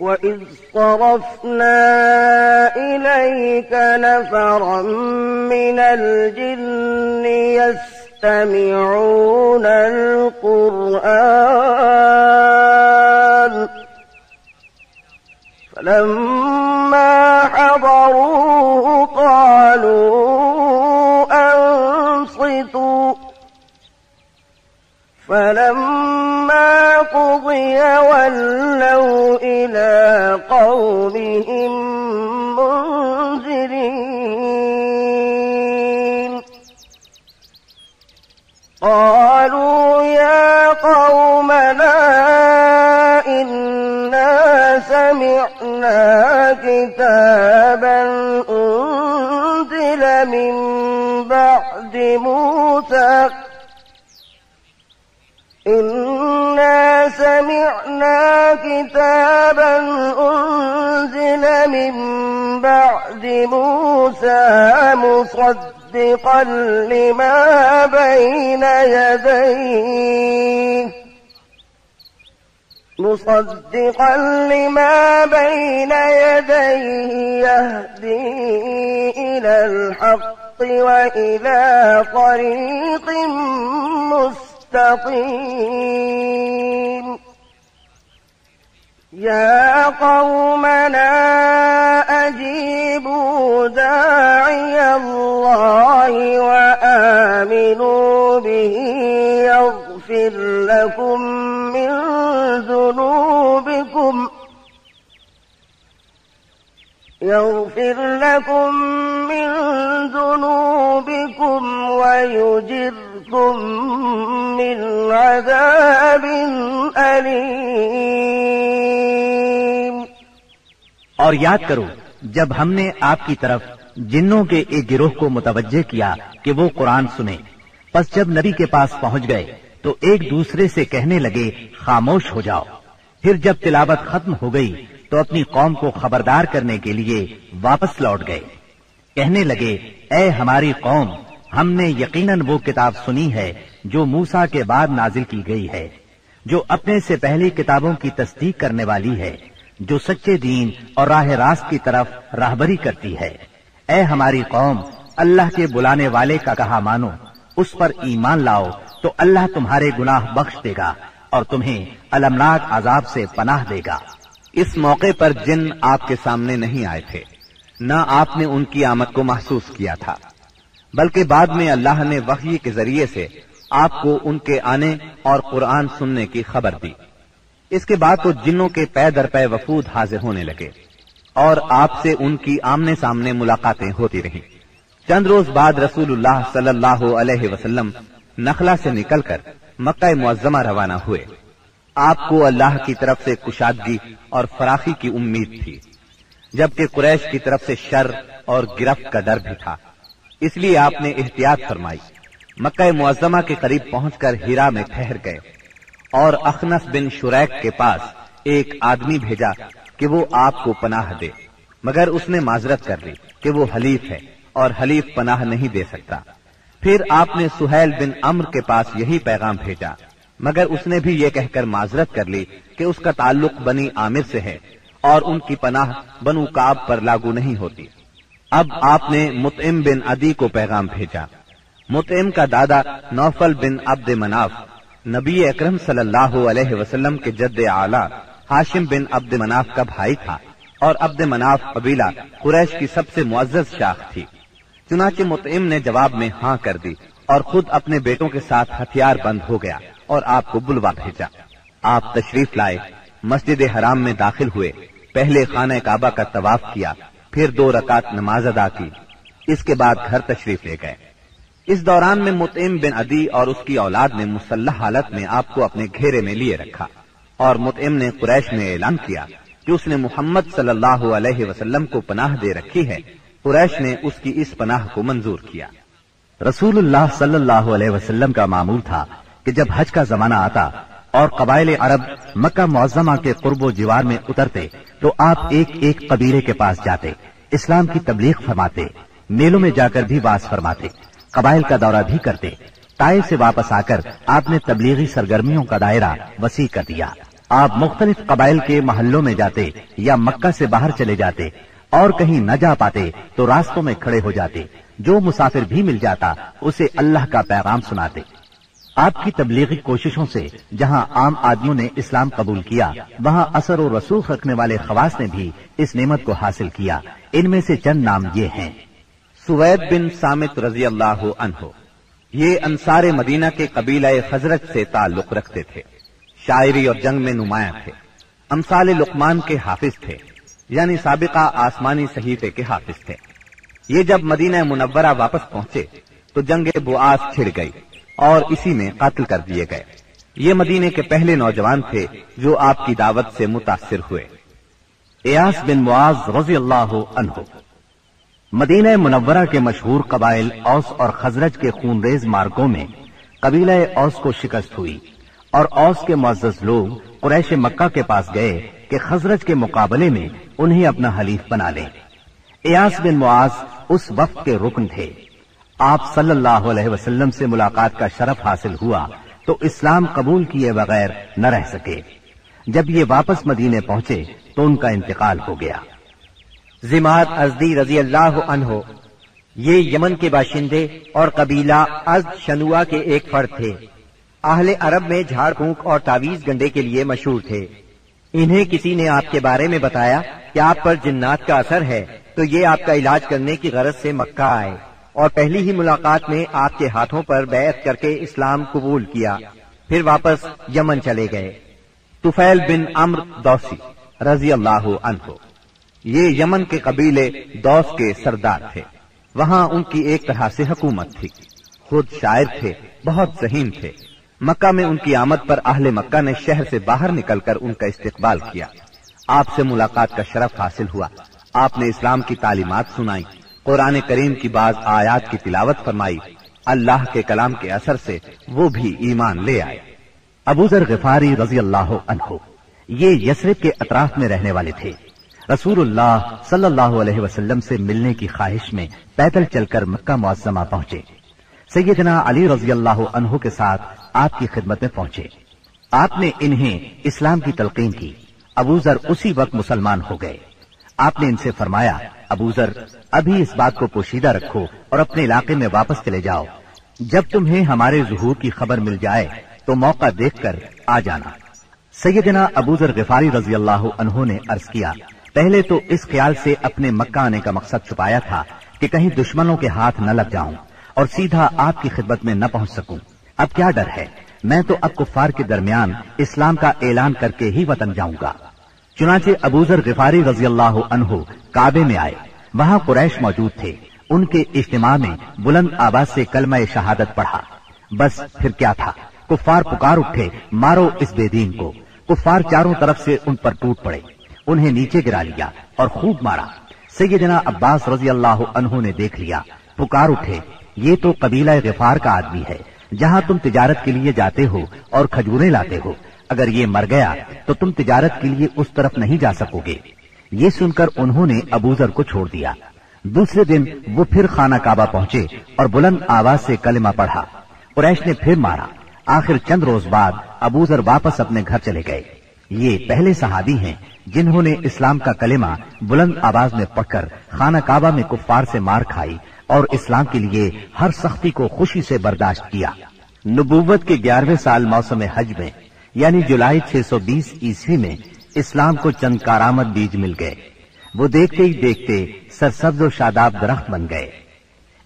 وَإِذْ صَرَفْنَا إِلَيْكَ نَفَرًا مِّنَ الْجِنِّ يَسْتَمِعُونَ الْقُرْآنَ فَلَمَّا حَضَرُوهُ قَالُوا أَنصِتُوا فَلَمَّا قُضِيَ وَلَّوْا إِلَى قَوْمِهِم مُنذِرِينَ قَالُوا يَا قَوْمَنَا إِنَّا سَمِعْنَا كِتَابًا أُنزِلَ مِن بَعْدِ مُوسَى إِنَّا سَمِعْنَا كِتَابًا أُنزِلَ مِن بَعْدِ مُوسَى مُصَدِّقًا لِمَا بَيْنَ يَدَيْهِ يَهْدِي إِلَى الْحَقِّ وَإِلَى طَرِيقٍ مستقيم يا قومنا أجيبوا داعي الله وآمنوا به يغفر لكم من ذنوبكم يغفر لكم من ذنوبكم ويجركم من عذاب أليم۔ اور یاد کرو جب ہم نے آپ کی طرف جنوں کے ایک گروہ کو متوجہ کیا کہ وہ قرآن سنے، پس جب نبی کے پاس پہنچ گئے تو ایک دوسرے سے کہنے لگے خاموش ہو جاؤ۔ پھر جب تلاوت ختم ہو گئی تو اپنی قوم کو خبردار کرنے کے لیے واپس لوٹ گئے، کہنے لگے اے ہماری قوم، ہم نے یقیناً وہ کتاب سنی ہے جو موسیٰ کے بعد نازل کی گئی ہے، جو اپنے سے پہلی کتابوں کی تصدیق کرنے والی ہے، جو سچے دین اور راہ راست کی طرف راہبری کرتی ہے۔ اے ہماری قوم، اللہ کے بلانے والے کا کہا مانو، اس پر ایمان لاؤ تو اللہ تمہارے گناہ بخش دے گا اور تمہیں المناک عذاب سے پناہ دے گا۔ اس موقع پر جن آپ کے سامنے نہیں آئے تھے، نہ آپ نے ان کی آمد کو محسوس کیا تھا، بلکہ بعد میں اللہ نے وحی کے ذریعے سے آپ کو ان کے آنے اور قرآن سننے کی خبر دی۔ اس کے بعد تو جنوں کے پے در پے وفود حاضر ہونے لگے اور آپ سے ان کی آمنے سامنے ملاقاتیں ہوتی رہیں۔ چند روز بعد رسول اللہ صلی اللہ علیہ وسلم نخلا سے نکل کر مکہ معظمہ روانہ ہوئے۔ آپ کو اللہ کی طرف سے کشادگی اور فراخی کی امید تھی، جبکہ قریش کی طرف سے شر اور گرفت کا ڈر بھی تھا، اس لیے آپ نے احتیاط فرمائی۔ مکہ معظمہ کے قریب پہنچ کر ہیرا میں ٹھہر گئے اور اخنس بن شریک کے پاس ایک آدمی بھیجا کہ وہ آپ کو پناہ دے، مگر اس نے معذرت کر لی کہ وہ حلیف ہے اور حلیف پناہ نہیں دے سکتا۔ پھر آپ نے سہیل بن عمرو کے پاس یہی پیغام بھیجا، مگر اس نے بھی یہ کہہ کر معذرت کر لی کہ اس کا تعلق بنی عامر سے ہے اور ان کی پناہ بنو کعب پر لاگو نہیں ہوتی۔ اب آپ نے مطعم بن عدی کو پیغام بھیجا۔ مطعم کا دادا نوفل بن عبد مناف نبی اکرم صلی اللہ علیہ وسلم کے جد اعلیٰ ہاشم بن عبد مناف کا بھائی تھا اور عبد مناف قبیلہ قریش کی سب سے معزز شاخ تھی۔ چنانچہ مطعم نے جواب میں ہاں کر دی اور خود اپنے بیٹوں کے ساتھ ہتھیار بند ہو گیا اور آپ کو بلوا بھیجا۔ آپ تشریف لائے، مسجد حرام میں داخل ہوئے، پہلے خانہ کعبہ کا طواف کیا، پھر 2 رکعت نماز ادا کی، اس کے بعد گھر تشریف لے گئے۔ اس دوران میں مطعم بن عدی اور اس کی اولاد نے مسلح حالت میں آپ کو اپنے گھیرے میں لیے رکھا اور مطعم نے قریش میں اعلان کیا کہ اس نے محمد صلی اللہ علیہ وسلم کو پناہ دے رکھی ہے۔ قریش نے اس کی اس پناہ کو منظور کیا۔ رسول اللہ صلی اللہ علیہ وسلم کا معمول تھا کہ جب حج کا زمانہ آتا اور قبائل عرب مکہ معظمہ کے قرب و جوار میں اترتے تو آپ ایک ایک قبیلے کے پاس جاتے، اسلام کی تبلیغ فرماتے، میلوں میں جا کر بھی واعظ فرماتے، قبائل کا دورہ بھی کرتے۔ طائف سے واپس آ کر آپ نے تبلیغی سرگرمیوں کا دائرہ وسیع کر دیا۔ آپ مختلف قبائل کے محلوں میں جاتے یا مکہ سے باہر چلے جاتے اور کہیں نہ جا پاتے تو راستوں میں کھڑے ہو جاتے، جو مسافر بھی مل جاتا اسے اللہ کا پیغام سناتے۔ آپ کی تبلیغی کوششوں سے جہاں عام آدمیوں نے اسلام قبول کیا، وہاں اثر و رسوخ رکھنے والے خواص نے بھی اس نعمت کو حاصل کیا۔ ان میں سے چند نام یہ ہیں۔ سوید بن سامت رضی اللہ عنہ، یہ انصار مدینہ کے قبیلہ خزرج سے تعلق رکھتے تھے، شاعری اور جنگ میں نمایاں تھے، امثال لقمان کے حافظ تھے، یعنی سابقہ آسمانی صحیفے کے حافظ تھے۔ یہ جب مدینہ منورہ واپس پہنچے تو جنگ بؤاس چھڑ گئی اور اسی میں قتل کر دیے گئے۔ یہ مدینے کے پہلے نوجوان تھے جو آپ کی دعوت سے متاثر ہوئے۔ ایاس بن معاذ رضی اللہ عنہ، مدینہ منورہ کے مشہور قبائل اوس اور خزرج کے خونریز مارکوں میں قبیلہ اوس کو شکست ہوئی اور اوس کے معزز لوگ قریش مکہ کے پاس گئے کہ خزرج کے مقابلے میں انہیں اپنا حلیف بنا لیں۔ ایاس بن معاذ اس وفد کے رکن تھے۔ آپ صلی اللہ علیہ وسلم سے ملاقات کا شرف حاصل ہوا تو اسلام قبول کیے بغیر نہ رہ سکے۔ جب یہ واپس مدینے پہنچے تو ان کا انتقال ہو گیا۔ زماد ازدی رضی اللہ عنہ، یہ یمن کے باشندے اور قبیلہ ازد شنوا کے ایک فرد تھے۔ اہل عرب میں جھاڑ پھونک اور تعویذ گنڈے کے لیے مشہور تھے۔ انہیں کسی نے آپ کے بارے میں بتایا کہ آپ پر جنات کا اثر ہے، تو یہ آپ کا علاج کرنے کی غرض سے مکہ آئے اور پہلی ہی ملاقات میں آپ کے ہاتھوں پر بیعت کر کے اسلام قبول کیا، پھر واپس یمن چلے گئے۔ طفیل بن عمرو دوسی رضی اللہ عنہ، یہ یمن کے قبیلے دوس کے سردار تھے. وہاں ان کی ایک طرح سے حکومت تھی. خود شاعر تھے, بہت ذہین تھے. مکہ میں ان کی آمد پر اہل مکہ نے شہر سے باہر نکل کر ان کا استقبال کیا. آپ سے ملاقات کا شرف حاصل ہوا. آپ نے اسلام کی تعلیمات سنائی, قرآن کریم کی بعض آیات کی تلاوت فرمائی. اللہ کے کلام کے اثر سے وہ بھی ایمان لے آئے. ابو ذر غفاری رضی اللہ عنہ یہ یثرب کے اطراف میں رہنے والے تھے. رسول اللہ صلی اللہ علیہ وسلم سے ملنے کی خواہش میں پیدل چل کر مکہ معظمہ پہنچے. سیدنا علی رضی اللہ عنہ کے ساتھ آپ کی خدمت میں پہنچے. آپ نے انہیں اسلام کی تلقین کی. ابو ذر اسی وقت مسلمان ہو گئے. آپ نے ان سے فرمایا, ابو ذر ابھی اس بات کو پوشیدہ رکھو اور اپنے علاقے میں واپس چلے جاؤ. جب تمہیں ہمارے ظہور کی خبر مل جائے تو موقع دیکھ کر آ جانا. سیدنا ابو ذر غفاری رضی اللہ عنہ نے عرض کیا, پہلے تو اس خیال سے اپنے مکہ آنے کا مقصد چھپایا تھا کہ کہیں دشمنوں کے ہاتھ نہ لگ جاؤں اور سیدھا آپ کی خدمت میں نہ پہنچ سکوں. اب کیا ڈر ہے, میں تو اب کفار کے درمیان اسلام کا اعلان کر کے ہی وطن جاؤں گا. چنانچہ ابو ذر غفاری رضی اللہ عنہ کعبے میں آئے. وہاں قریش موجود تھے. ان کے اجتماع میں بلند آواز سے کلمہ شہادت پڑھا. بس پھر کیا تھا, کفار پکار اٹھے, مارو اس بے دین کو. کفار چاروں طرف سے ان پر ٹوٹ پڑے, انہیں نیچے گرا لیا اور خوب مارا. سیدنا عباس رضی اللہ عنہ نے دیکھ لیا, پکار اٹھے, یہ تو قبیلہ غفار کا آدمی ہے. جہاں تم تجارت کے لیے جاتے ہو اور کھجوریں لاتے ہو, اگر یہ مر گیا تو تم تجارت کے لیے اس طرف نہیں جا سکو گے. یہ سن کر انہوں نے ابو ذر کو چھوڑ دیا. دوسرے دن وہ پھر خانہ کعبہ پہنچے اور بلند آواز سے کلمہ پڑھا. قریش نے پھر مارا. آخر چند روز بعد ابو ذر واپس اپنے گھر چلے گئے. یہ پہلے صحابی ہیں جنہوں نے اسلام کا کلمہ بلند آواز میں پڑھ کر خانہ کعبہ میں کفار سے مار کھائی اور اسلام کے لیے ہر سختی کو خوشی سے برداشت کیا. نبوت کے 11ویں سال موسم حج میں یعنی جولائی 620 عیسوی میں اسلام کو چند کارآمد بیج مل گئے. وہ دیکھتے ہی دیکھتے سرسبز و شاداب درخت بن گئے.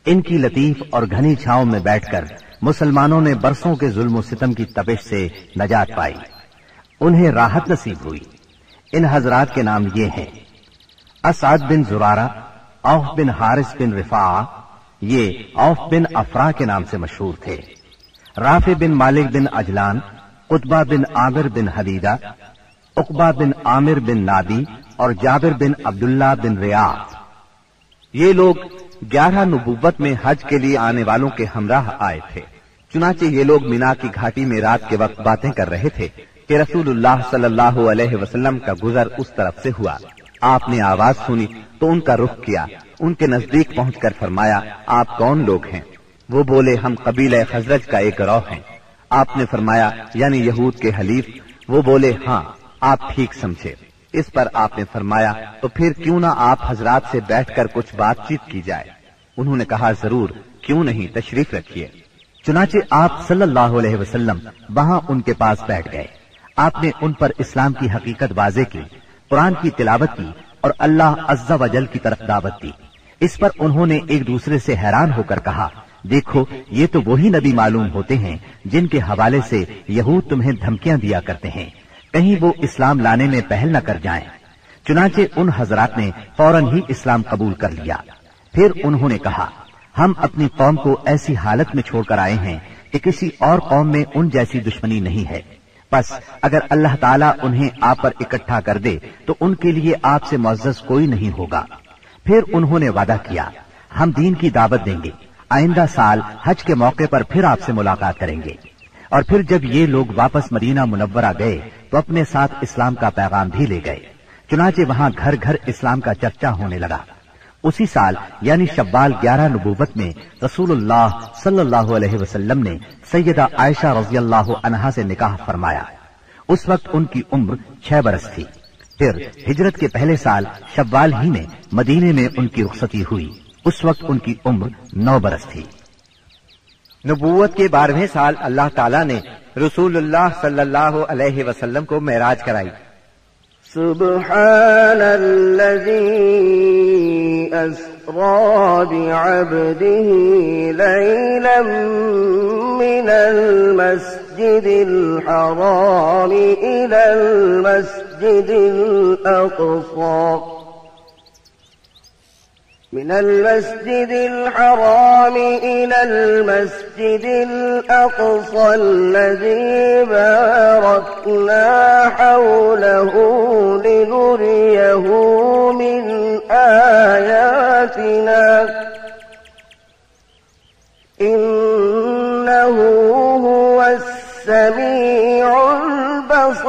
ان کی لطیف اور گھنی چھاؤں میں بیٹھ کر مسلمانوں نے برسوں کے ظلم و ستم کی تپش سے نجات پائی. انہیں راحت نصیب ہوئی. ان حضرات کے نام یہ ہیں: اسعد بن زرارہ, اوف بن حارث بن رفاعہ, یہ اوف بن افرا کے نام سے مشہور تھے. رافع بن مالک بن اجلان, قطبہ بن عامر بن حدیدہ, عقبہ بن عامر بن نادی اور جابر بن عبداللہ بن ریاض. یہ لوگ 11 نبوت میں حج کے لیے آنے والوں کے ہمراہ آئے تھے. چنانچہ یہ لوگ مینا کی گھاٹی میں رات کے وقت باتیں کر رہے تھے کہ رسول اللہ صلی اللہ علیہ وسلم کا گزر اس طرف سے ہوا. آپ نے آواز سنی تو ان کا رخ کیا. ان کے نزدیک پہنچ کر فرمایا, آپ کون لوگ ہیں؟ وہ بولے, ہم قبیلہ خزرج کا ایک گروہ ہیں. آپ نے فرمایا, یعنی یہود کے حلیف؟ وہ بولے, ہاں, آپ ٹھیک سمجھے. اس پر آپ نے فرمایا, تو پھر کیوں نہ آپ حضرات سے بیٹھ کر کچھ بات چیت کی جائے؟ انہوں نے کہا, ضرور, کیوں نہیں, تشریف رکھیے. چنانچہ آپ صلی اللہ علیہ وسلم وہاں ان کے پاس بیٹھ گئے. آپ نے ان پر اسلام کی حقیقت واضح کی, قرآن کی تلاوت کی اور اللہ عز و جل کی طرف دعوت دی. اس پر انہوں نے ایک دوسرے سے حیران ہو کر کہا, دیکھو, یہ تو وہی نبی معلوم ہوتے ہیں جن کے حوالے سے یہود تمہیں دھمکیاں دیا کرتے ہیں, کہیں وہ اسلام لانے میں پہل نہ کر جائیں. چنانچہ ان حضرات نے فوراً ہی اسلام قبول کر لیا. پھر انہوں نے کہا, ہم اپنی قوم کو ایسی حالت میں چھوڑ کر آئے ہیں کہ کسی اور قوم میں ان جیسی دشمنی نہیں ہے. بس اگر اللہ تعالیٰ انہیں آپ پر اکٹھا کر دے تو ان کے لیے آپ سے معزز کوئی نہیں ہوگا. پھر انہوں نے وعدہ کیا, ہم دین کی دعوت دیں گے, آئندہ سال حج کے موقع پر پھر آپ سے ملاقات کریں گے. اور پھر جب یہ لوگ واپس مدینہ منورہ گئے تو اپنے ساتھ اسلام کا پیغام بھی لے گئے. چنانچہ وہاں گھر گھر اسلام کا چرچا ہونے لگا. اسی سال یعنی شوال 11 نبوت میں رسول اللہ صلی اللہ علیہ وسلم نے سیدہ عائشہ رضی اللہ عنہا سے نکاح فرمایا. اس وقت ان کی عمر 6 برس تھی. پھر ہجرت کے پہلے سال شوال ہی میں مدینے میں ان کی رخصتی ہوئی. اس وقت ان کی عمر 9 برس تھی. نبوت کے 12ویں سال اللہ تعالیٰ نے رسول اللہ صلی اللہ علیہ وسلم کو معراج کرائی. سبحان الذي أسرى بعبده ليلا من المسجد الحرام إلى المسجد الأقصى من المسجد الحرام إلى المسجد الأقصى الذي باركنا حوله لنريه من آياتنا إنه هو السميع البصير۔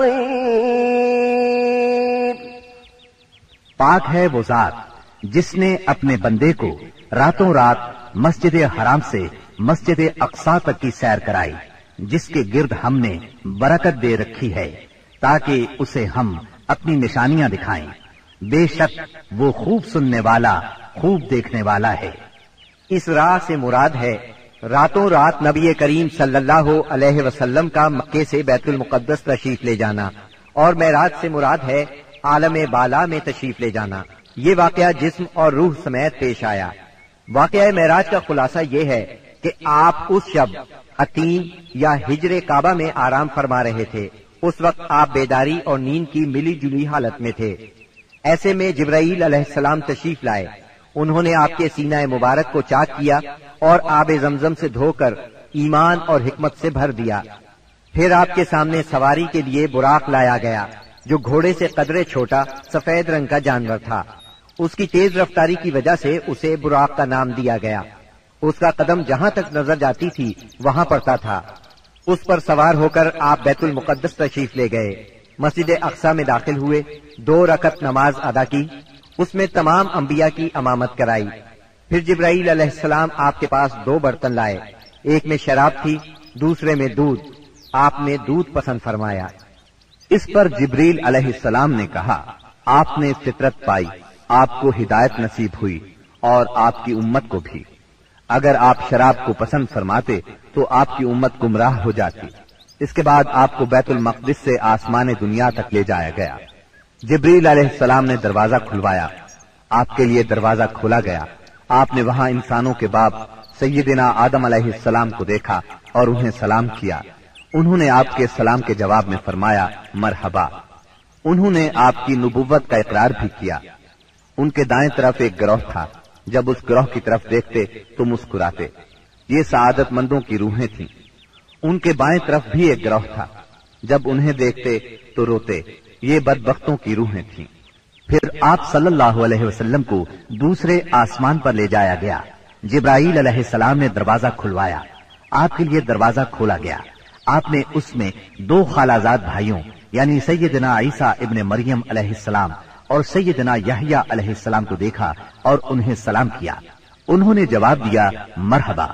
پاک ہے وہ ذات جس نے اپنے بندے کو راتوں رات مسجد حرام سے مسجد اقصی تک کی سیر کرائی، جس کے گرد ہم نے برکت دے رکھی ہے تاکہ اسے ہم اپنی نشانیاں دکھائیں۔ بے شک وہ خوب سننے والا، خوب دیکھنے والا ہے۔ اس راہ سے مراد ہے راتوں رات نبی کریم صلی اللہ علیہ وسلم کا مکے سے بیت المقدس تشریف لے جانا، اور معراج سے مراد ہے عالم بالا میں تشریف لے جانا۔ یہ واقعہ جسم اور روح سمیت پیش آیا۔ واقعہ معراج کا خلاصہ یہ ہے کہ آپ اس شب عتیم یا ہجر کعبہ میں آرام فرما رہے تھے۔ اس وقت آپ بیداری اور نیند کی ملی جلی حالت میں تھے۔ ایسے میں جبرائیل علیہ السلام تشریف لائے۔ انہوں نے آپ کے سینہ مبارک کو چاک کیا اور آب زمزم سے دھو کر ایمان اور حکمت سے بھر دیا۔ پھر آپ کے سامنے سواری کے لیے براق لایا گیا، جو گھوڑے سے قدرے چھوٹا سفید رنگ کا جانور تھا۔ اس کی تیز رفتاری کی وجہ سے اسے براق کا نام دیا گیا۔ اس کا قدم جہاں تک نظر جاتی تھی وہاں پڑتا تھا۔ اس پر سوار ہو کر آپ بیت المقدس تشریف لے گئے، مسجد اقصی میں داخل ہوئے، 2 رکعت نماز ادا کی، اس میں تمام انبیاء کی امامت کرائی۔ پھر جبرائیل علیہ السلام آپ کے پاس 2 برتن لائے، ایک میں شراب تھی، دوسرے میں دودھ۔ آپ نے دودھ پسند فرمایا۔ اس پر جبریل علیہ السلام نے کہا، آپ نے فطرت پائی، آپ کو ہدایت نصیب ہوئی اور آپ کی امت کو بھی۔ اگر آپ شراب کو پسند فرماتے تو آپ کی امت گمراہ ہو جاتی۔ اس کے بعد آپ کو بیت المقدس سے آسمان دنیا تک لے جایا گیا۔ جبریل علیہ السلام نے دروازہ کھلوایا، آپ کے لیے دروازہ کھولا گیا۔ آپ نے وہاں انسانوں کے باپ سیدنا آدم علیہ السلام کو دیکھا اور انہیں سلام کیا۔ انہوں نے آپ کے سلام کے جواب میں فرمایا مرحبا۔ انہوں نے آپ کی نبوت کا اقرار بھی کیا۔ ان کے دائیں طرف ایک گروہ تھا، جب اس گروہ کی طرف دیکھتے تو مسکراتے۔ یہ سعادت مندوں کی روحیں تھیں۔ ان کے بائیں طرف بھی ایک گروہ تھا، جب انہیں دیکھتے تو روتے۔ یہ بدبختوں کی روحیں تھیں۔ پھر آپ صلی اللہ علیہ وسلم کو دوسرے آسمان پر لے جایا گیا۔ جبرائیل علیہ السلام نے دروازہ کھلوایا، آپ کے لیے دروازہ کھولا گیا۔ آپ نے اس میں 2 خالازاد بھائیوں یعنی سیدنا عیسیٰ ابن مریم علیہ السلام اور سیدنا یحییٰ علیہ السلام کو دیکھا اور انہیں سلام کیا۔ انہوں نے جواب دیا مرحبا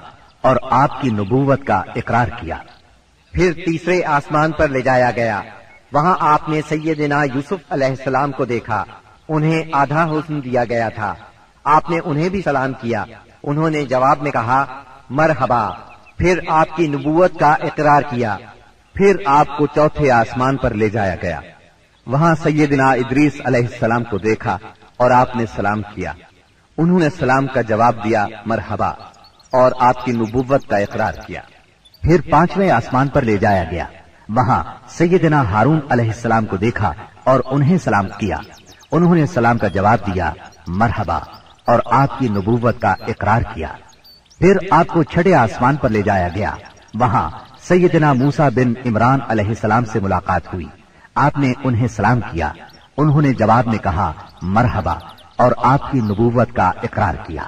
اور آپ کی نبوت کا اقرار کیا۔ پھر تیسرے آسمان پر لے جایا گیا۔ وہاں آپ نے سیدنا یوسف علیہ السلام کو دیکھا۔ انہیں آدھا حسن دیا گیا تھا۔ آپ نے انہیں بھی سلام کیا۔ انہوں نے جواب میں کہا مرحبا۔ پھر آپ کی نبوت کا اقرار کیا۔ پھر آپ کو چوتھے آسمان پر لے جایا گیا۔ وہاں سیدنا ادریس علیہ السلام کو دیکھا اور آپ نے سلام کیا۔ انہوں نے سلام کا جواب دیا مرحبا اور آپ کی نبوت کا اقرار کیا۔ پھر 5ویں آسمان پر لے جایا گیا۔ وہاں سیدنا ہارون علیہ السلام کو دیکھا اور انہیں سلام کیا۔ انہوں نے سلام کا جواب دیا مرحبا اور آپ کی نبوت کا اقرار کیا۔ پھر آپ کو 6 آسمان پر لے جایا گیا۔ وہاں سیدنا موسیٰ بن عمران علیہ السلام سے ملاقات ہوئی۔ آپ نے انہیں سلام کیا۔ انہوں نے جواب میں کہا مرحبا اور آپ کی نبوت کا اقرار کیا۔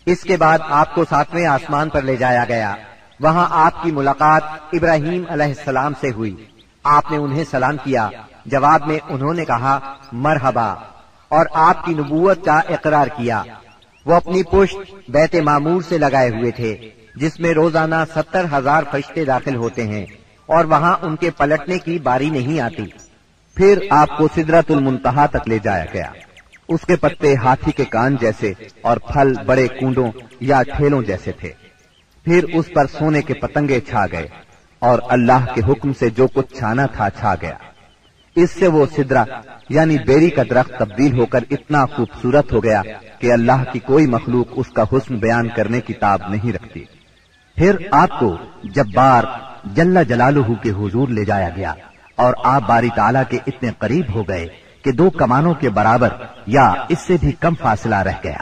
اس کے بعد آپ کو 7ویں آسمان پر لے جایا گیا۔ وہاں آپ کی ملاقات ابراہیم علیہ السلام سے ہوئی۔ آپ نے انہیں سلام کیا۔ جواب میں انہوں نے کہا مرحبا اور آپ کی نبوت کا اقرار کیا۔ وہ اپنی پشت بیت معمور سے لگائے ہوئے تھے، جس میں روزانہ 70,000 فرشتے داخل ہوتے ہیں اور وہاں ان کے پلٹنے کی باری نہیں آتی۔ پھر آپ کو سدرۃ المنتہا تک لے جایا گیا۔ اس کے پتے ہاتھی کے کان جیسے اور پھل بڑے کنڈوں یا ٹھیلوں جیسے تھے۔ پھر اس پر سونے کے پتنگے چھا گئے اور اللہ کے حکم سے جو کچھ چھانا تھا چھا گیا۔ اس سے وہ سدرہ یعنی بیری کا درخت تبدیل ہو کر اتنا خوبصورت ہو گیا کہ اللہ کی کوئی مخلوق اس کا حسن بیان کرنے کی تاب نہیں رکھتی۔ پھر آپ کو جبار جل جلالہ کے حضور لے جایا گیا اور آپ باری تعالیٰ کے اتنے قریب ہو گئے کہ 2 کمانوں کے برابر یا اس سے بھی کم فاصلہ رہ گیا۔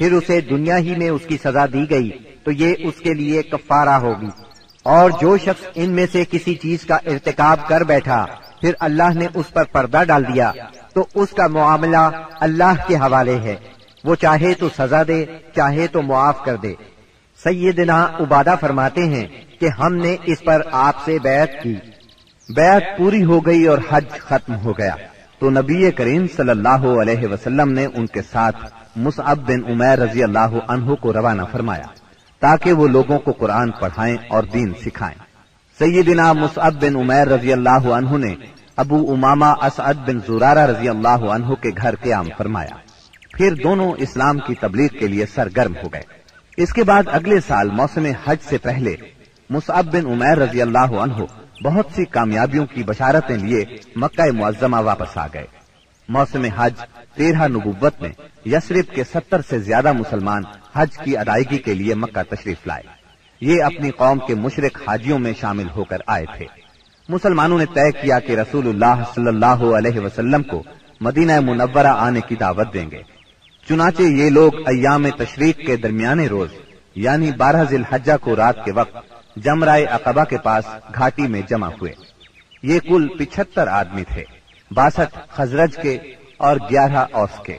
پھر اسے دنیا ہی میں اس کی سزا دی گئی تو یہ اس کے لیے کفارہ ہوگی، اور جو شخص ان میں سے کسی چیز کا ارتکاب کر بیٹھا پھر اللہ نے اس پر پردہ ڈال دیا تو اس کا معاملہ اللہ کے حوالے ہے، وہ چاہے تو سزا دے چاہے تو معاف کر دے۔ سیدنا عبادہ فرماتے ہیں کہ ہم نے اس پر آپ سے بیعت کی۔ بیعت پوری ہو گئی اور حج ختم ہو گیا تو نبی کریم صلی اللہ علیہ وسلم نے ان کے ساتھ مصعب بن عمیر رضی اللہ عنہ کو روانہ فرمایا تاکہ وہ لوگوں کو قرآن پڑھائیں اور دین سکھائیں۔ سیدنا مصعب بن عمیر رضی اللہ عنہ نے ابو امامہ اسعد بن زرارہ رضی اللہ عنہ کے گھر قیام فرمایا، پھر دونوں اسلام کی تبلیغ کے لیے سرگرم ہو گئے۔ اس کے بعد اگلے سال موسم حج سے پہلے مصعب بن عمیر رضی اللہ عنہ بہت سی کامیابیوں کی بشارتیں لیے مکہ معظمہ واپس آ گئے۔ موسم حج 13 نبوت میں یثرب کے 70 سے زیادہ مسلمان حج کی ادائیگی کے لیے مکہ تشریف لائے۔ یہ اپنی قوم کے مشرک حاجیوں میں شامل ہو کر آئے تھے۔ مسلمانوں نے طے کیا کہ رسول اللہ صلی اللہ علیہ وسلم کو مدینہ منورہ آنے کی دعوت دیں گے، چنانچہ یہ لوگ ایام تشریق کے درمیانے روز یعنی 12 ذی الحجہ کو رات کے وقت جمرہ عقبہ کے پاس گھاٹی میں جمع ہوئے۔ یہ کل 75 آدمی تھے، 62 خزرج کے اور 11 اوس کے،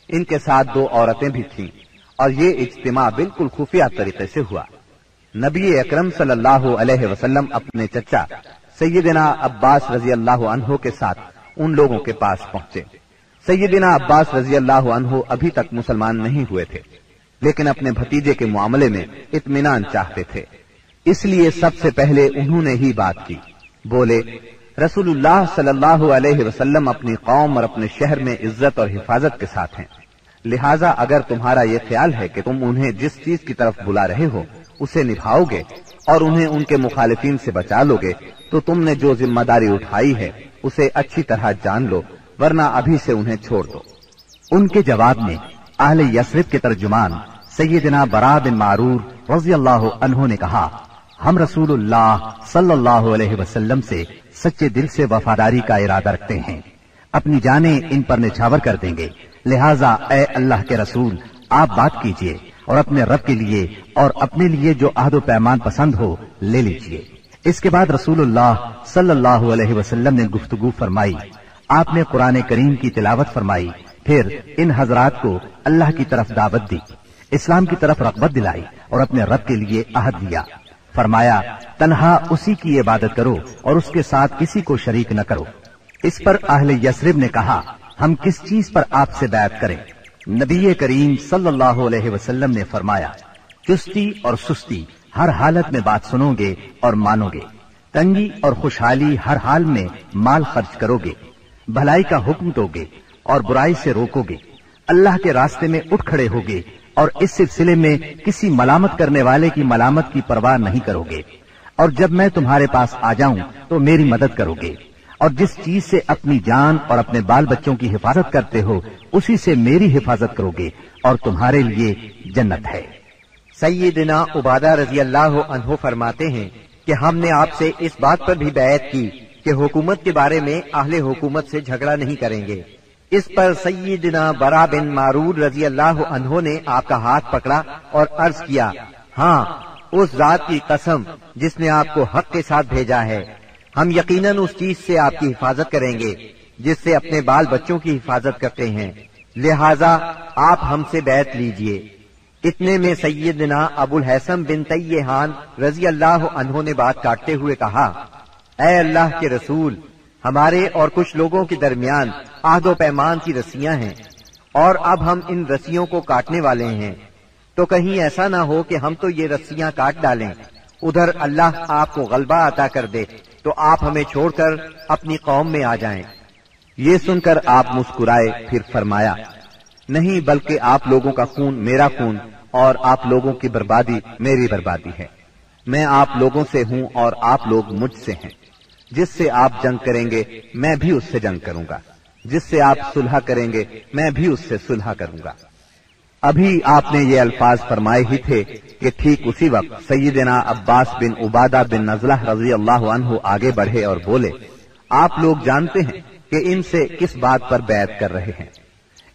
ان کے ساتھ 2 عورتیں بھی تھیں، اور یہ اجتماع بالکل خفیہ طریقے سے ہوا۔ نبی اکرم صلی اللہ علیہ وسلم اپنے چچا سیدنا عباس رضی اللہ عنہ کے ساتھ ان لوگوں کے پاس پہنچے۔ سیدنا عباس رضی اللہ عنہ ابھی تک مسلمان نہیں ہوئے تھے، لیکن اپنے بھتیجے کے معاملے میں اطمینان چاہتے تھے، اس لیے سب سے پہلے انہوں نے ہی بات کی۔ بولے، رسول اللہ صلی اللہ علیہ وسلم اپنی قوم اور اپنے شہر میں عزت اور حفاظت کے ساتھ ہیں، لہٰذا اگر تمہارا یہ خیال ہے کہ تم انہیں جس چیز کی طرف بلا رہے ہو اسے نبھاؤ گے اور انہیں ان کے مخالفین سے بچا لو گے تو تم نے جو ذمہ داری اٹھائی ہے اسے اچھی طرح جان لو، ورنہ ابھی سے انہیں چھوڑ دو۔ ان کے جواب میں اہل یثرب کے ترجمان سیدنا برا بن معرور رضی اللہ عنہ نے کہا، ہم رسول اللہ صلی اللہ علیہ وسلم سے سچے دل سے وفاداری کا ارادہ رکھتے ہیں، اپنی جانیں ان پر نچھاور کر دیں گے، لہٰذا اے اللہ کے رسول آپ بات کیجئے اور اپنے رب کے لیے اور اپنے لیے جو عہد و پیمان پسند ہو لے لیجئے۔ اس کے بعد رسول اللہ صلی اللہ علیہ وسلم نے گفتگو فرمائی، آپ نے قرآن کریم کی تلاوت فرمائی، پھر ان حضرات کو اللہ کی طرف دعوت دی، اسلام کی طرف رغبت دلائی اور اپنے رب کے لیے عہد دیا۔ فرمایا، تنہا اسی کی عبادت کرو اور اس کے ساتھ کسی کو شریک نہ کرو۔ اس پر اہل یثرب نے کہا، ہم کس چیز پر آپ سے بیعت کریں؟ نبی کریم صلی اللہ علیہ وسلم نے فرمایا، چستی اور سستی ہر حالت میں بات سنو گے اور مانو گے، تنگی اور خوشحالی ہر حال میں مال خرچ کرو گے، بھلائی کا حکم دو گے اور برائی سے روکو گے، اللہ کے راستے میں اٹھ کھڑے ہوگے اور اس سلسلے میں کسی ملامت کرنے والے کی ملامت کی پرواہ نہیں کرو گے، اور جب میں تمہارے پاس آ جاؤں تو میری مدد کرو گے، اور جس چیز سے اپنی جان اور اپنے بال بچوں کی حفاظت کرتے ہو اسی سے میری حفاظت کرو گے اور تمہارے لیے جنت ہے۔ سیدنا عبادہ رضی اللہ عنہ فرماتے ہیں کہ ہم نے آپ سے اس بات پر بھی بیعت کی کہ حکومت کے بارے میں اہل حکومت سے جھگڑا نہیں کریں گے۔ اس پر سیدنا برا بن معرور رضی اللہ عنہ نے آپ کا ہاتھ پکڑا اور عرض کیا، ہاں اس ذات کی قسم جس نے آپ کو حق کے ساتھ بھیجا ہے، ہم یقیناً اس چیز سے آپ کی حفاظت کریں گے جس سے اپنے بال بچوں کی حفاظت کرتے ہیں، لہٰذا آپ ہم سے بیعت لیجئے۔ اتنے میں سیدنا ابو الحسن بن تیہان رضی اللہ عنہ نے بات کاٹتے ہوئے کہا، اے اللہ کے رسول، ہمارے اور کچھ لوگوں کے درمیان عہد و پیمان کی رسیاں ہیں اور اب ہم ان رسیوں کو کاٹنے والے ہیں، تو کہیں ایسا نہ ہو کہ ہم تو یہ رسیاں کاٹ ڈالیں، ادھر اللہ آپ کو غلبہ عطا کر دے تو آپ ہمیں چھوڑ کر اپنی قوم میں آ جائیں۔ یہ سن کر آپ مسکرائے، پھر فرمایا، نہیں بلکہ آپ لوگوں کا خون میرا خون اور آپ لوگوں کی بربادی میری بربادی ہے۔ میں آپ لوگوں سے ہوں اور آپ لوگ مجھ سے ہیں، جس سے آپ جنگ کریں گے میں بھی اس سے جنگ کروں گا، جس سے آپ صلح کریں گے میں بھی اس سے صلح کروں گا۔ ابھی آپ نے یہ الفاظ فرمائے ہی تھے کہ ٹھیک اسی وقت سیدنا عباس بن عبادہ بن نزلہ رضی اللہ عنہ آگے بڑھے اور بولے، آپ لوگ جانتے ہیں کہ ان سے کس بات پر بیعت کر رہے ہیں۔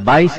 22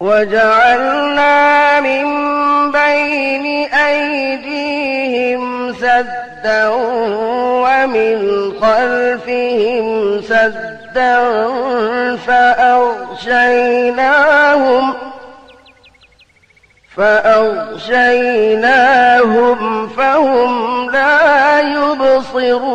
وَجَعَلْنَا مِن بَيْنِ أَيْدِيهِمْ سَدًّا وَمِنْ خَلْفِهِمْ سَدًّا فَأَغْشَيْنَاهُمْ فَهُمْ لَا يُبْصِرُونَ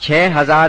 6000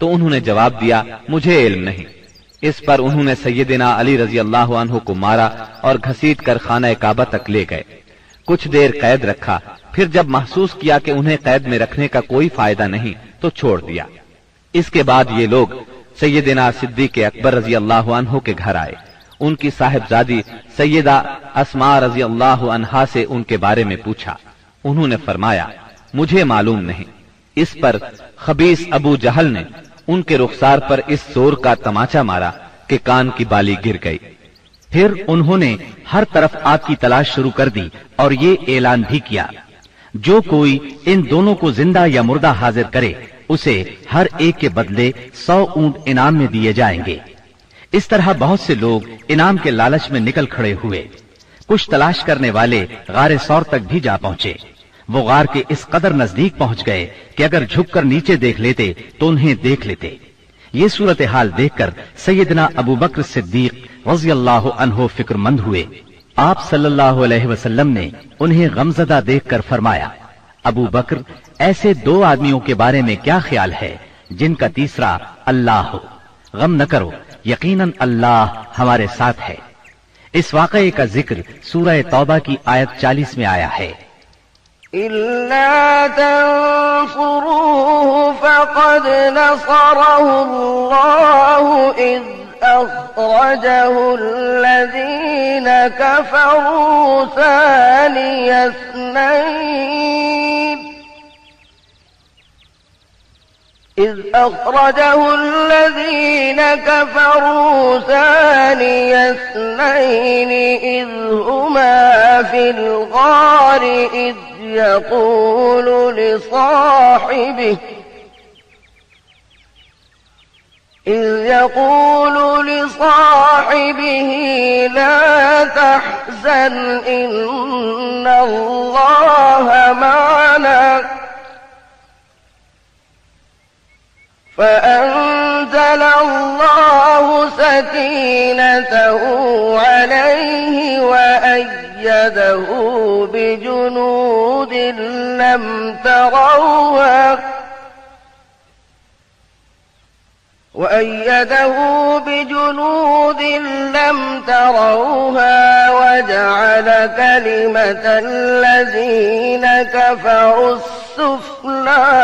تو انہوں نے جواب دیا مجھے علم نہیں۔ اس پر انہوں نے سیدنا علی رضی اللہ عنہ کو مارا اور گھسیٹ کر خانہ کعبہ تک لے گئے۔ کچھ دیر قید رکھا، پھر جب محسوس کیا کہ انہیں قید میں رکھنے کا کوئی فائدہ نہیں تو چھوڑ دیا۔ اس کے بعد یہ لوگ سیدنا صدیق اکبر رضی اللہ عنہ کے گھر آئے۔ ان کی صاحبزادی سیدہ اسماء رضی اللہ عنہا سے ان کے بارے میں پوچھا۔ انہوں نے فرمایا مجھے معلوم نہیں۔ اس پر خبیث ابو جہل نے ان کے رخسار پر اس زور کا تماچا مارا کہ کان کی بالی گر گئی۔ پھر انہوں نے ہر طرف آپ کی تلاش شروع کر دی اور یہ اعلان بھی کیا جو کوئی ان دونوں کو زندہ یا مردہ حاضر کرے اسے ہر ایک کے بدلے 100 اونٹ انعام میں دیے جائیں گے۔ اس طرح بہت سے لوگ انعام کے لالچ میں نکل کھڑے ہوئے۔ کچھ تلاش کرنے والے غار ثور تک بھی جا پہنچے۔ وہ غار کے اس قدر نزدیک پہنچ گئے کہ اگر جھک کر نیچے دیکھ لیتے تو انہیں دیکھ لیتے۔ یہ صورتحال دیکھ کر سیدنا ابو بکر صدیق رضی اللہ عنہ فکر مند ہوئے۔ آپ صلی اللہ علیہ وسلم نے انہیں غمزدہ دیکھ کر فرمایا ابو بکر ایسے 2 آدمیوں کے بارے میں کیا خیال ہے جن کا تیسرا اللہ ہو؟ غم نہ کرو، یقیناً اللہ ہمارے ساتھ ہے۔ اس واقعے کا ذکر سورہ توبہ کی آیت 40 میں آیا ہے۔ إِلَّا تَنصُرُوهُ فَقَدْ نَصَرَهُ اللَّهُ إِذْ أَخْرَجَهُ الَّذِينَ كَفَرُوا ثَانِيَ اثْنَيْنِ إِذْ أَخْرَجَهُ الَّذِينَ كَفَرُوا ثَانِيَ اثْنَيْنِ إِذْ هُمَا فِي الْغَارِ إِذْ يقول لصاحبه لا تحزن إن الله معنا فأنزل الله سكينته عليه وأيده بجنود لم تروها وجعل كلمة الذين كفروا السفلى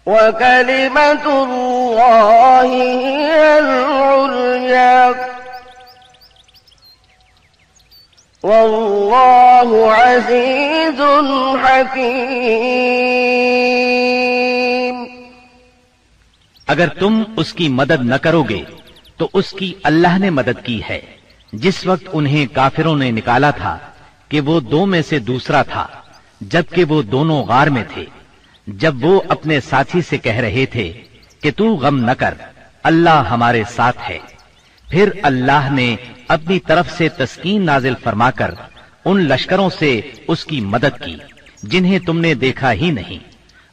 وكلمة الله هي العليا والله عزيز حكيم۔ اگر تم اس کی مدد نہ کرو گے تو اس کی اللہ نے مدد کی ہے جس وقت انہیں کافروں نے نکالا تھا کہ وہ 2 میں سے دوسرا تھا جبکہ وہ دونوں غار میں تھے۔ جب وہ اپنے ساتھی سے کہہ رہے تھے کہ تو غم نہ کر، اللہ ہمارے ساتھ ہے، پھر اللہ نے اپنی طرف سے تسکین نازل فرما کر ان لشکروں سے اس کی مدد کی جنہیں تم نے دیکھا ہی نہیں۔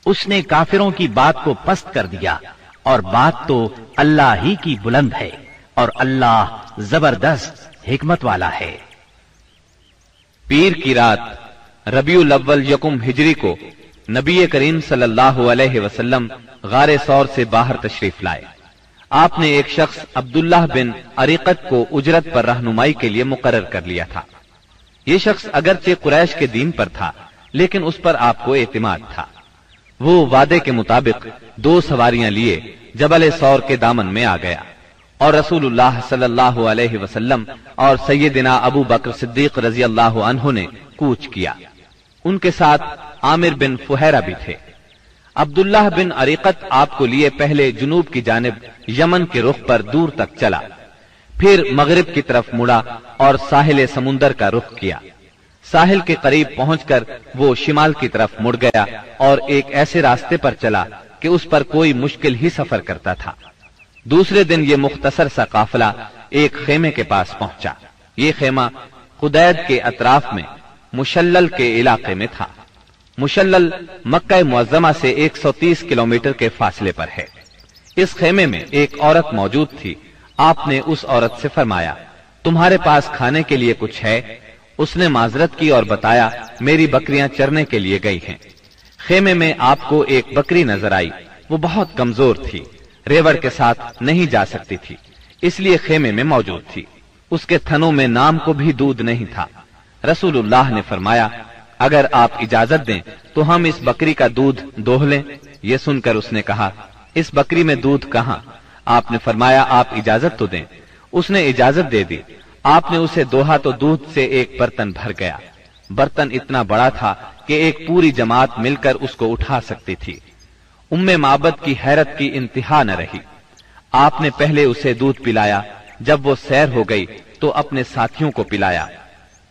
اس نے کافروں کی بات کو پست کر دیا اور بات تو اللہ ہی کی بلند ہے اور اللہ زبردست حکمت والا ہے۔ پیر کی رات ربیع الاول 1 ہجری کو نبی کریم صلی اللہ علیہ وسلم غار ثور سے باہر تشریف لائے۔ آپ نے ایک شخص عبداللہ بن عریقت کو اجرت پر رہنمائی کے لیے مقرر کر لیا تھا۔ یہ شخص اگرچہ قریش کے دین پر تھا لیکن اس پر آپ کو اعتماد تھا۔ وہ وعدے کے مطابق 2 سواریاں لیے جبل ثور کے دامن میں آ گیا اور رسول اللہ صلی اللہ علیہ وسلم اور سیدنا ابو بکر صدیق رضی اللہ عنہ نے کوچ کیا۔ ان کے ساتھ عامر بن فہیرہ بھی تھے۔ عبداللہ بن عریقت آپ کو لیے پہلے جنوب کی جانب یمن کے رخ پر دور تک چلا، پھر مغرب کی طرف مڑا اور ساحل سمندر کا رخ کیا۔ ساحل کے قریب پہنچ کر وہ شمال کی طرف مڑ گیا اور ایک ایسے راستے پر چلا کہ اس پر کوئی مشکل ہی سفر کرتا تھا۔ دوسرے دن یہ مختصر سا قافلہ ایک خیمے کے پاس پہنچا۔ یہ خیمہ خدید کے اطراف میں مشلل کے علاقے میں تھا۔ مشلل مکہ معظمہ سے 130 کلومیٹر کے فاصلے پر ہے۔ اس خیمے میں ایک عورت موجود تھی۔ آپ نے اس عورت سے فرمایا تمہارے پاس کھانے کے لیے کچھ ہے؟ اس نے معذرت کی اور بتایا میری بکریاں چرنے کے لیے گئی ہیں۔ خیمے میں آپ کو ایک بکری نظر آئی وہ بہت کمزور تھی، ریوڑ کے ساتھ نہیں جا سکتی تھی، اس لیے خیمے میں موجود تھی۔ اس کے تھنوں میں نام کو بھی دودھ نہیں تھا۔ رسول اللہ نے فرمایا اگر آپ اجازت دیں تو ہم اس بکری کا دودھ دوہ لیں۔ یہ سن کر اس نے کہا اس بکری میں دودھ کہاں؟ آپ نے فرمایا آپ اجازت تو دیں۔ اس نے اجازت دے دی۔ آپ نے اسے دوہا تو دودھ سے ایک برتن بھر گیا۔ برتن اتنا بڑا تھا کہ ایک پوری جماعت مل کر اس کو اٹھا سکتی تھی۔ ام معبد کی حیرت کی انتہا نہ رہی۔ آپ نے پہلے اسے دودھ پلایا، جب وہ سیر ہو گئی تو اپنے ساتھیوں کو پلایا،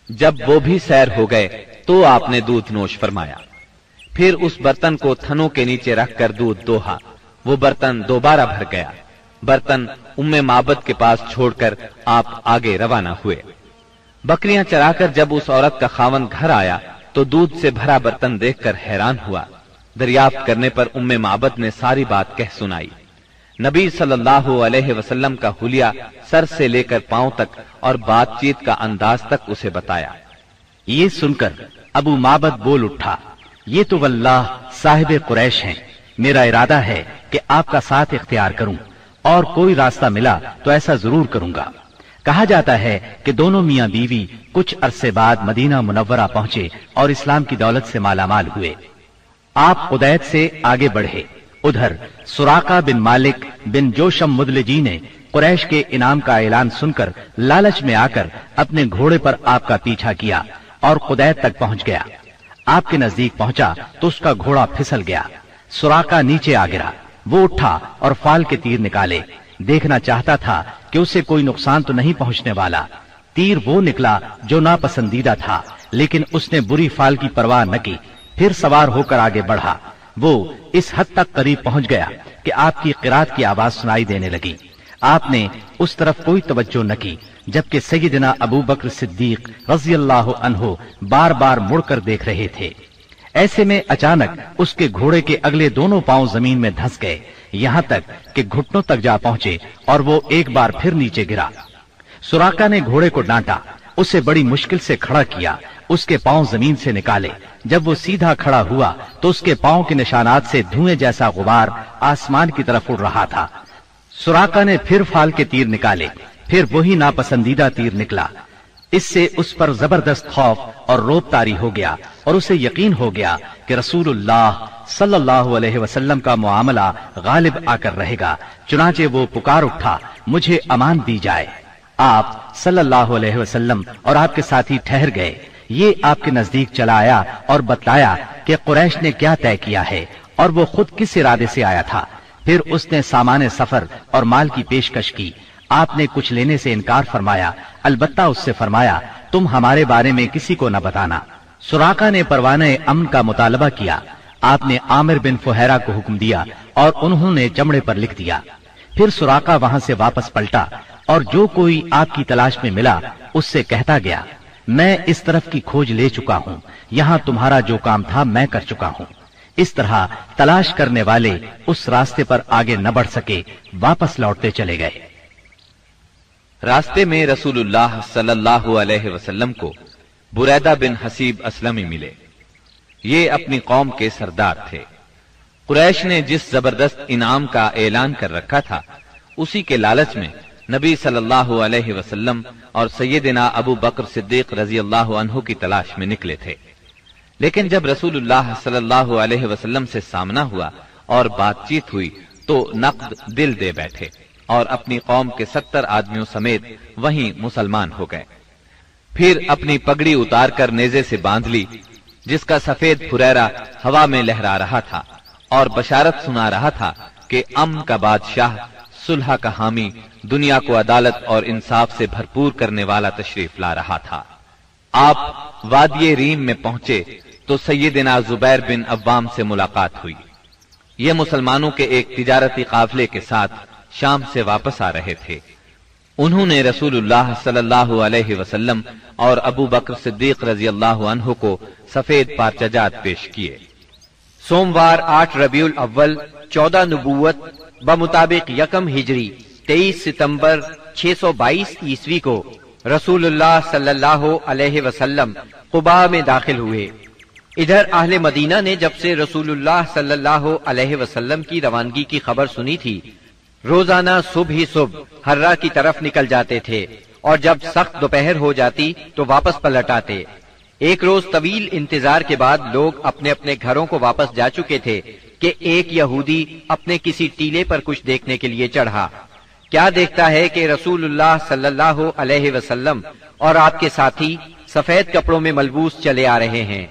جب وہ بھی سیر ہو گئے تو آپ نے دودھ نوش فرمایا۔ پھر اس برتن کو تھنوں کے نیچے رکھ کر دودھ دوہا، وہ برتن دوبارہ بھر گیا۔ برتن ام معبد کے پاس چھوڑ کر آپ آگے روانہ ہوئے۔ بکریاں چرا کر جب اس عورت کا خاوند گھر آیا تو دودھ سے بھرا برتن دیکھ کر حیران ہوا۔ دریافت کرنے پر ام معبد نے ساری بات کہہ سنائی۔ نبی صلی اللہ علیہ وسلم کا حلیہ سر سے لے کر پاؤں تک اور بات چیت کا انداز تک اسے بتایا۔ یہ سن کر ابو معبد بول اٹھا یہ تو واللہ صاحب قریش ہیں، میرا ارادہ ہے کہ آپ کا ساتھ اختیار کروں اور کوئی راستہ ملا تو ایسا ضرور کروں گا۔ کہا جاتا ہے کہ دونوں میاں بیوی کچھ عرصے بعد مدینہ منورہ پہنچے اور اسلام کی دولت سے مالا مال ہوئے۔ آپ قدیت سے آگے بڑھے۔ ادھر سراقہ بن مالک بن جوشم مدلجی نے قریش کے انعام کا اعلان سن کر لالچ میں آ کر اپنے گھوڑے پر آپ کا پیچھا کیا اور قدیت تک پہنچ گیا۔ آپ کے نزدیک پہنچا تو اس کا گھوڑا پھسل گیا۔ سراقہ نیچے آ گرا۔ وہ اٹھا اور فال کے تیر نکالے، دیکھنا چاہتا تھا کہ اسے کوئی نقصان تو نہیں پہنچنے والا۔ تیر وہ نکلا جو ناپسندیدہ تھا، لیکن اس نے بری فال کی پرواہ نہ کی۔ پھر سوار ہو کر آگے بڑھا۔ وہ اس حد تک قریب پہنچ گیا کہ آپ کی قرات کی آواز سنائی دینے لگی۔ آپ نے اس طرف کوئی توجہ نہ کی، جبکہ سیدنا ابو بکر صدیق رضی اللہ عنہ بار بار مڑ کر دیکھ رہے تھے۔ ایسے میں اچانک اس کے گھوڑے کے اگلے دونوں پاؤں زمین میں دھنس گئے، یہاں تک کہ گھٹنوں تک جا پہنچے اور وہ ایک بار پھر نیچے گرا۔ سراقہ نے گھوڑے کو ڈانٹا، اسے بڑی مشکل سے کھڑا کیا، اس کے پاؤں زمین سے نکالے۔ جب وہ سیدھا کھڑا ہوا تو اس کے پاؤں کے نشانات سے دھوئیں جیسا غبار آسمان کی طرف اڑ رہا تھا۔ سراقہ نے پھر فال کے تیر نکالے، پھر وہی ناپسندیدہ تیر نکلا۔ اس سے اس پر زبردست خوف اور روب طاری ہو گیا اور اسے یقین ہو گیا کہ رسول اللہ صلی اللہ علیہ وسلم کا معاملہ غالب آ کر رہے گا۔ چنانچہ وہ پکار اٹھا مجھے امان دی جائے۔ آپ صلی اللہ علیہ وسلم اور آپ کے ساتھی ٹھہر گئے۔ یہ آپ کے نزدیک چلا آیا اور بتلایا کہ قریش نے کیا طے کیا ہے اور وہ خود کس ارادے سے آیا تھا۔ پھر اس نے سامان سفر اور مال کی پیشکش کی۔ آپ نے کچھ لینے سے انکار فرمایا، البتہ اس سے فرمایا تم ہمارے بارے میں کسی کو نہ بتانا۔ سراقہ نے پروانہ امن کا مطالبہ کیا۔ آپ نے عامر بن فہیرہ کو حکم دیا اور انہوں نے چمڑے پر لکھ دیا۔ پھر سراقہ وہاں سے واپس پلٹا اور جو کوئی آپ کی تلاش میں ملا اس سے کہتا گیا میں اس طرف کی کھوج لے چکا ہوں، یہاں تمہارا جو کام تھا میں کر چکا ہوں۔ اس طرح تلاش کرنے والے اس راستے پر آگے نہ بڑھ سکے، واپس لوٹتے چلے گئے۔ راستے میں رسول اللہ صلی اللہ علیہ وسلم کو بریدہ بن حسیب اسلمی ملے۔ یہ اپنی قوم کے سردار تھے۔ قریش نے جس زبردست انعام کا اعلان کر رکھا تھا اسی کے لالچ میں نبی صلی اللہ علیہ وسلم اور سیدنا ابو بکر صدیق رضی اللہ عنہ کی تلاش میں نکلے تھے۔ لیکن جب رسول اللہ صلی اللہ علیہ وسلم سے سامنا ہوا اور بات چیت ہوئی تو نقد دل دے بیٹھے اور اپنی قوم کے 70 آدمیوں سمیت وہیں مسلمان ہو گئے۔ پھر اپنی پگڑی اتار کر نیزے سے باندھ لی، جس کا سفید پھریرا ہوا میں لہرا رہا تھا اور بشارت سنا رہا تھا کہ امن کا بادشاہ، صلح کا حامی، دنیا کو عدالت اور انصاف سے بھرپور کرنے والا تشریف لا رہا تھا۔ آپ وادی ریم میں پہنچے تو سیدنا زبیر بن عوام سے ملاقات ہوئی۔ یہ مسلمانوں کے ایک تجارتی قافلے کے ساتھ شام سے واپس آ رہے تھے۔ انہوں نے رسول اللہ صلی اللہ علیہ وسلم اور ابو بکر صدیق رضی اللہ عنہ کو سفید پارچجات پیش کیے۔ سوموار 8 ربیع الاول 14 نبوت بمطابق 1 ہجری 23 ستمبر 622 عیسوی کو رسول اللہ صلی اللہ علیہ وسلم قباء میں داخل ہوئے۔ ادھر اہل مدینہ نے جب سے رسول اللہ صلی اللہ علیہ وسلم کی روانگی کی خبر سنی تھی، روزانہ صبح ہی صبح ہرا کی طرف نکل جاتے تھے اور جب سخت دوپہر ہو جاتی تو واپس پلٹ آتے۔ ایک روز طویل انتظار کے بعد لوگ اپنے اپنے گھروں کو واپس جا چکے تھے کہ ایک یہودی اپنے کسی ٹیلے پر کچھ دیکھنے کے لیے چڑھا۔ کیا دیکھتا ہے کہ رسول اللہ صلی اللہ علیہ وسلم اور آپ کے ساتھی سفید کپڑوں میں ملبوس چلے آ رہے ہیں۔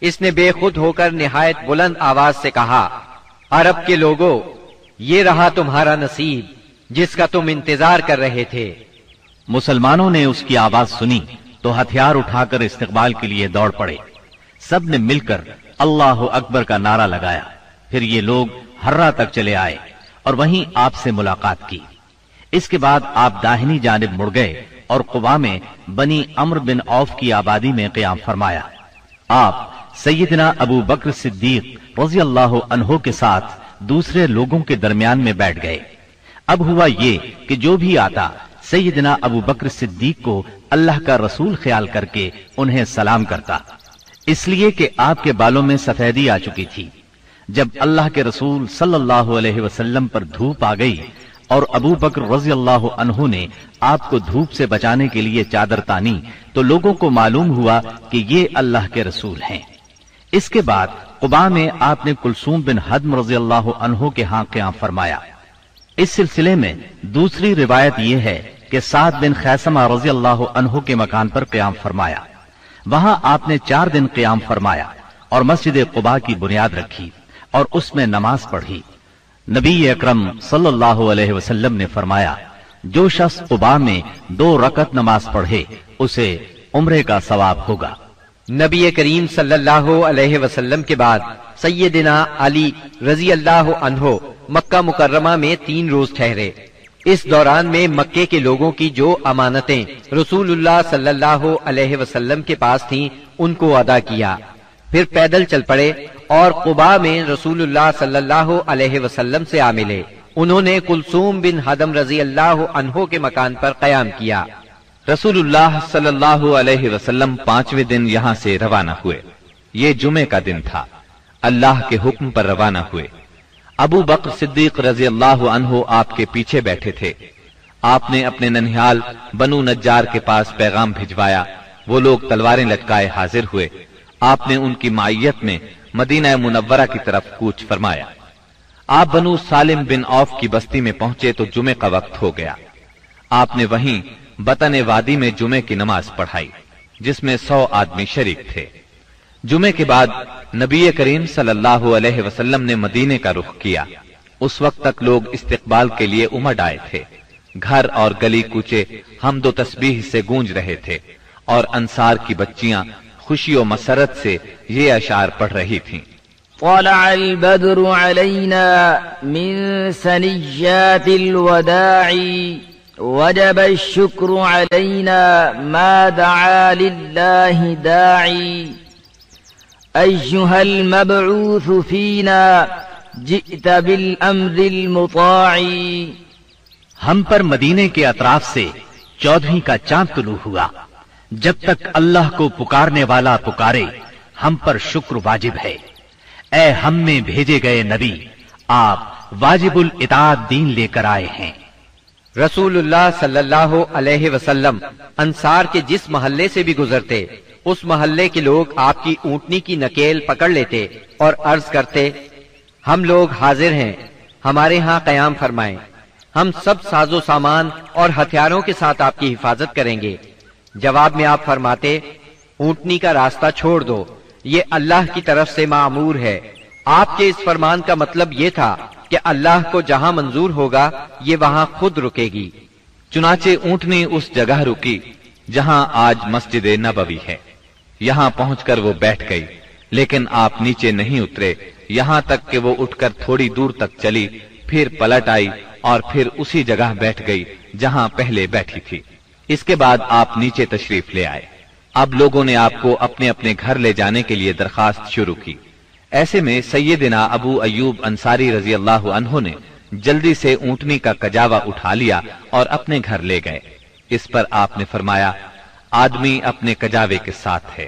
اس نے بے خود ہو کر نہایت بلند آواز سے کہا، عرب کے لوگوں، یہ رہا تمہارا نصیب جس کا تم انتظار کر رہے تھے۔ مسلمانوں نے اس کی آواز سنی تو ہتھیار اٹھا کر استقبال کے لیے دوڑ پڑے۔ سب نے مل کر اللہ اکبر کا نعرہ لگایا۔ پھر یہ لوگ ہرا تک چلے آئے اور وہیں آپ سے ملاقات کی۔ اس کے بعد آپ داہنی جانب مڑ گئے اور قباء میں بنی عمرو بن عوف کی آبادی میں قیام فرمایا۔ آپ سیدنا ابو بکر صدیق رضی اللہ عنہ کے ساتھ دوسرے لوگوں کے درمیان میں بیٹھ گئے۔ اب ہوا یہ کہ جو بھی آتا سیدنا ابو بکر صدیق کو اللہ کا رسول خیال کر کے انہیں سلام کرتا، اس لیے کہ آپ کے بالوں میں سفیدی آ چکی تھی۔ جب اللہ کے رسول صلی اللہ علیہ وسلم پر دھوپ آ گئی اور ابو بکر رضی اللہ عنہ نے آپ کو دھوپ سے بچانے کے لیے چادر تانی تو لوگوں کو معلوم ہوا کہ یہ اللہ کے رسول ہیں۔ اس کے بعد قباء میں آپ نے کلثوم بن حدم رضی اللہ عنہ کے ہاں قیام فرمایا۔ اس سلسلے میں دوسری روایت یہ ہے کہ سعد بن خیثمہ رضی اللہ عنہ کے مکان پر قیام فرمایا۔ وہاں آپ نے 4 دن قیام فرمایا اور مسجد قباء کی بنیاد رکھی اور اس میں نماز پڑھی۔ نبی اکرم صلی اللہ علیہ وسلم نے فرمایا، جو شخص قباء میں 2 رکعت نماز پڑھے اسے عمرے کا ثواب ہوگا۔ نبی کریم صلی اللہ علیہ وسلم کے بعد سیدنا علی رضی اللہ عنہ مکہ مکرمہ میں 3 روز ٹھہرے۔ اس دوران میں مکے کے لوگوں کی جو امانتیں رسول اللہ صلی اللہ علیہ وسلم کے پاس تھیں ان کو ادا کیا، پھر پیدل چل پڑے اور قباء میں رسول اللہ صلی اللہ علیہ وسلم سے آ ملے۔ انہوں نے کلثوم بن حدم رضی اللہ عنہ کے مکان پر قیام کیا۔ رسول اللہ صلی اللہ علیہ وسلم 5ویں دن یہاں سے روانہ ہوئے۔ یہ جمعے کا دن تھا۔ اللہ کے حکم پر روانہ ہوئے۔ ابو بکر صدیق رضی اللہ عنہ آپ کے پیچھے بیٹھے تھے۔ آپ نے اپنے ننھیال بنو نجار کے پاس پیغام بھجوایا۔ وہ لوگ تلواریں لٹکائے حاضر ہوئے۔ آپ نے ان کی معیت میں مدینہ منورہ کی طرف کوچ فرمایا۔ آپ بنو سالم بن عوف کی بستی میں پہنچے تو جمعے کا وقت ہو گیا۔ آپ نے وہیں بطن وادی میں جمعے کی نماز پڑھائی جس میں 100 آدمی شریک تھے۔ جمعے کے بعد نبی کریم صلی اللہ علیہ وسلم نے مدینے کا رخ کیا۔ اس وقت تک لوگ استقبال کے لیے امڈ آئے تھے۔ گھر اور گلی کوچے حمد و تسبیح سے گونج رہے تھے اور انصار کی بچیاں خوشی و مسرت سے یہ اشعار پڑھ رہی تھیں۔ طلع البدر علينا من ثنيات الوداع وجب الشكر علينا ما دعا لله داعي أيها المبعوث فينا جئت بالأمر المطاع۔ ہم پر مدینے کے اطراف سے 14ویں کا چاند طلوع ہوا۔ جب تک اللہ کو پکارنے والا پکارے ہم پر شکر واجب ہے۔ اے ہم میں بھیجے گئے نبی، آپ واجب الاطاعت دین لے کر آئے ہیں۔ رسول اللہ صلی اللہ علیہ وسلم انصار کے جس محلے سے بھی گزرتے اس محلے کے لوگ آپ کی اونٹنی کی نکیل پکڑ لیتے اور عرض کرتے، ہم لوگ حاضر ہیں، ہمارے ہاں قیام فرمائیں، ہم سب ساز و سامان اور ہتھیاروں کے ساتھ آپ کی حفاظت کریں گے۔ جواب میں آپ فرماتے، اونٹنی کا راستہ چھوڑ دو، یہ اللہ کی طرف سے معمور ہے۔ آپ کے اس فرمان کا مطلب یہ تھا کہ اللہ کو جہاں منظور ہوگا یہ وہاں خود رکے گی۔ چنانچہ اونٹنی اس جگہ رکی جہاں آج مسجد نبوی ہے۔ یہاں پہنچ کر وہ بیٹھ گئی، لیکن آپ نیچے نہیں اترے یہاں تک کہ وہ اٹھ کر تھوڑی دور تک چلی، پھر پلٹ آئی اور پھر اسی جگہ بیٹھ گئی جہاں پہلے بیٹھی تھی۔ اس کے بعد آپ نیچے تشریف لے آئے۔ اب لوگوں نے آپ کو اپنے اپنے گھر لے جانے کے لیے درخواست شروع کی۔ ایسے میں سیدنا ابو ایوب انصاری رضی اللہ عنہ نے جلدی سے اونٹنی کا کجاوا اٹھا لیا اور اپنے گھر لے گئے۔ اس پر آپ نے فرمایا، آدمی اپنے کجاوے کے ساتھ ہے۔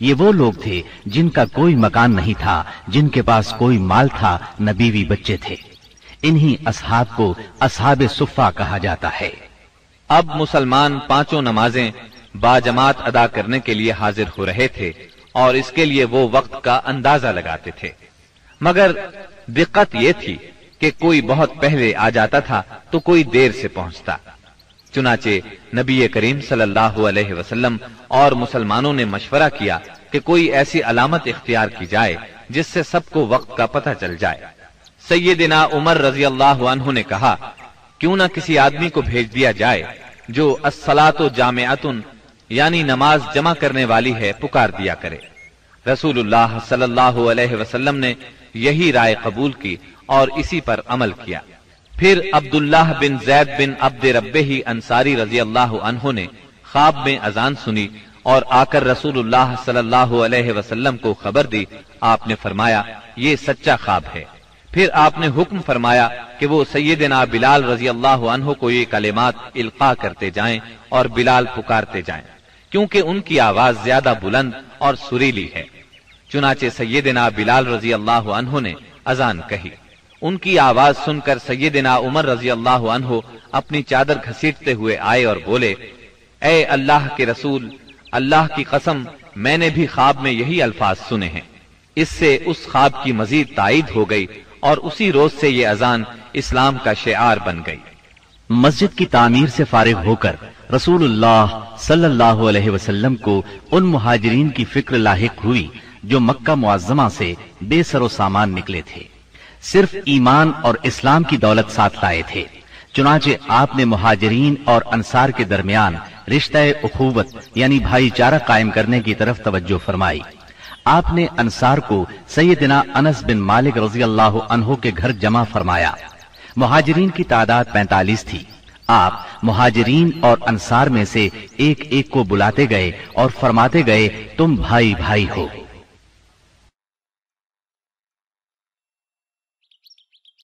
یہ وہ لوگ تھے جن کا کوئی مکان نہیں تھا، جن کے پاس کوئی مال تھا، نہ بیوی بچے تھے۔ انہی اصحاب کو اصحاب صفہ کہا جاتا ہے۔ اب مسلمان پانچوں نمازیں باجماعت ادا کرنے کے لیے حاضر ہو رہے تھے اور اس کے لیے وہ وقت کا اندازہ لگاتے تھے، مگر دقت یہ تھی کہ کوئی بہت پہلے آ جاتا تھا تو کوئی دیر سے پہنچتا۔ چنانچہ نبی کریم صلی اللہ علیہ وسلم اور مسلمانوں نے مشورہ کیا کہ کوئی ایسی علامت اختیار کی جائے جس سے سب کو وقت کا پتہ چل جائے۔ سیدنا عمر رضی اللہ عنہ نے کہا، کیوں نہ کسی آدمی کو بھیج دیا جائے جو الصلاۃ جامعۃ یعنی نماز جمع کرنے والی ہے پکار دیا کرے۔ رسول اللہ صلی اللہ علیہ وسلم نے یہی رائے قبول کی اور اسی پر عمل کیا۔ پھر عبداللہ بن زید بن عبد ربہ انصاری رضی اللہ عنہ نے خواب میں اذان سنی اور آ کر رسول اللہ صلی اللہ علیہ وسلم کو خبر دی۔ آپ نے فرمایا، یہ سچا خواب ہے۔ پھر آپ نے حکم فرمایا کہ وہ سیدنا بلال رضی اللہ عنہ کو یہ کلمات القاء کرتے جائیں اور بلال پکارتے جائیں، کیونکہ ان کی آواز زیادہ بلند اور سریلی ہے۔ چنانچہ سیدنا بلال رضی اللہ عنہ نے اذان کہی۔ ان کی آواز سن کر سیدنا عمر رضی اللہ عنہ اپنی چادر گھسیٹتے ہوئے آئے اور بولے، اے اللہ کے رسول، اللہ کی قسم میں نے بھی خواب میں یہی الفاظ سنے ہیں۔ اس سے اس خواب کی مزید تائید ہو گئی اور اسی روز سے یہ اذان اسلام کا شعار بن گئی۔ مسجد کی تعمیر سے فارغ ہو کر رسول اللہ صلی اللہ علیہ وسلم کو ان مہاجرین کی فکر لاحق ہوئی جو مکہ معظمہ سے بے سر و سامان نکلے تھے، صرف ایمان اور اسلام کی دولت ساتھ لائے تھے۔ چنانچہ آپ نے مہاجرین اور انصار کے درمیان رشتہ اخوت یعنی بھائی چارہ قائم کرنے کی طرف توجہ فرمائی۔ آپ نے انصار کو سیدنا انس بن مالک رضی اللہ عنہ کے گھر جمع فرمایا۔ مہاجرین کی تعداد 45 تھی۔ آپ مہاجرین اور انصار میں سے ایک ایک کو بلاتے گئے اور فرماتے گئے، تم بھائی بھائی ہو۔